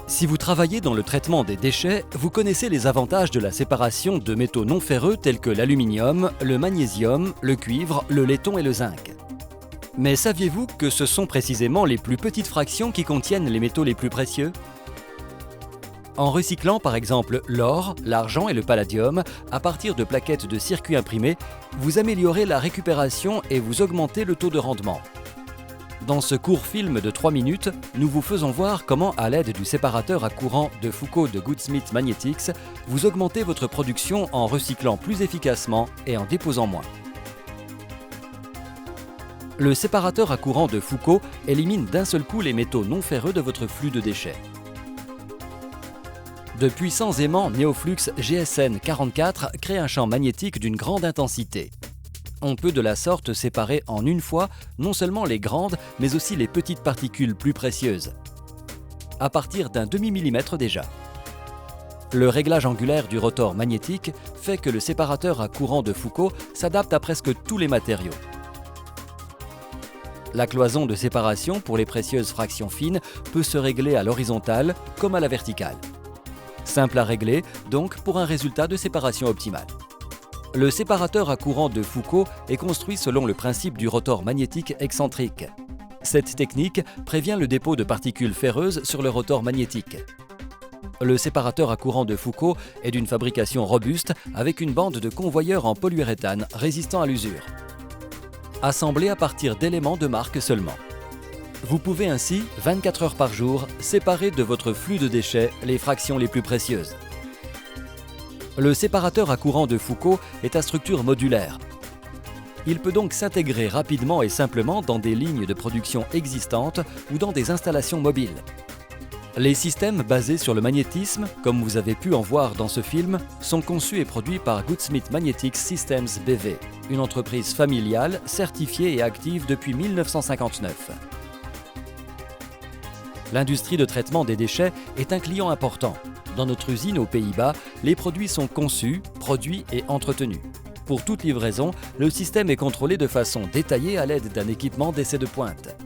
Si vous travaillez dans le traitement des déchets, vous connaissez les avantages de la séparation de métaux non ferreux tels que l'aluminium, le magnésium, le cuivre, le laiton et le zinc. Mais saviez-vous que ce sont précisément les plus petites fractions qui contiennent les métaux les plus précieux ? En recyclant par exemple l'or, l'argent et le palladium à partir de plaquettes de circuits imprimés, vous améliorez la récupération et vous augmentez le taux de rendement. Dans ce court film de 3 minutes, nous vous faisons voir comment, à l'aide du séparateur à courant de Foucault de Goodsmith Magnetics, vous augmentez votre production en recyclant plus efficacement et en déposant moins. Le séparateur à courant de Foucault élimine d'un seul coup les métaux non ferreux de votre flux de déchets. De puissants aimants Neoflux GSN 44 créent un champ magnétique d'une grande intensité. On peut de la sorte séparer en une fois non seulement les grandes, mais aussi les petites particules plus précieuses, à partir d'un demi-millimètre déjà. Le réglage angulaire du rotor magnétique fait que le séparateur à courant de Foucault s'adapte à presque tous les matériaux. La cloison de séparation pour les précieuses fractions fines peut se régler à l'horizontale comme à la verticale. Simple à régler, donc, pour un résultat de séparation optimale. Le séparateur à courant de Foucault est construit selon le principe du rotor magnétique excentrique. Cette technique prévient le dépôt de particules ferreuses sur le rotor magnétique. Le séparateur à courant de Foucault est d'une fabrication robuste avec une bande de convoyeur en polyuréthane résistant à l'usure. Assemblé à partir d'éléments de marque seulement. Vous pouvez ainsi, 24 heures par jour, séparer de votre flux de déchets les fractions les plus précieuses. Le séparateur à courant de Foucault est à structure modulaire. Il peut donc s'intégrer rapidement et simplement dans des lignes de production existantes ou dans des installations mobiles. Les systèmes basés sur le magnétisme, comme vous avez pu en voir dans ce film, sont conçus et produits par Goodsmith Magnetics Systems BV, une entreprise familiale, certifiée et active depuis 1959. L'industrie de traitement des déchets est un client important. Dans notre usine aux Pays-Bas, les produits sont conçus, produits et entretenus. Pour toute livraison, le système est contrôlé de façon détaillée à l'aide d'un équipement d'essai de pointe.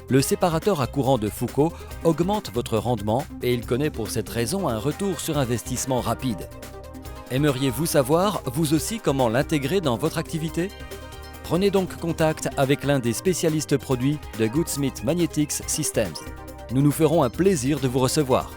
Le séparateur à courant de Foucault augmente votre rendement et il connaît pour cette raison un retour sur investissement rapide. Aimeriez-vous savoir, vous aussi, comment l'intégrer dans votre activité ? Prenez donc contact avec l'un des spécialistes produits de Goodsmith Magnetics Systems. Nous nous ferons un plaisir de vous recevoir.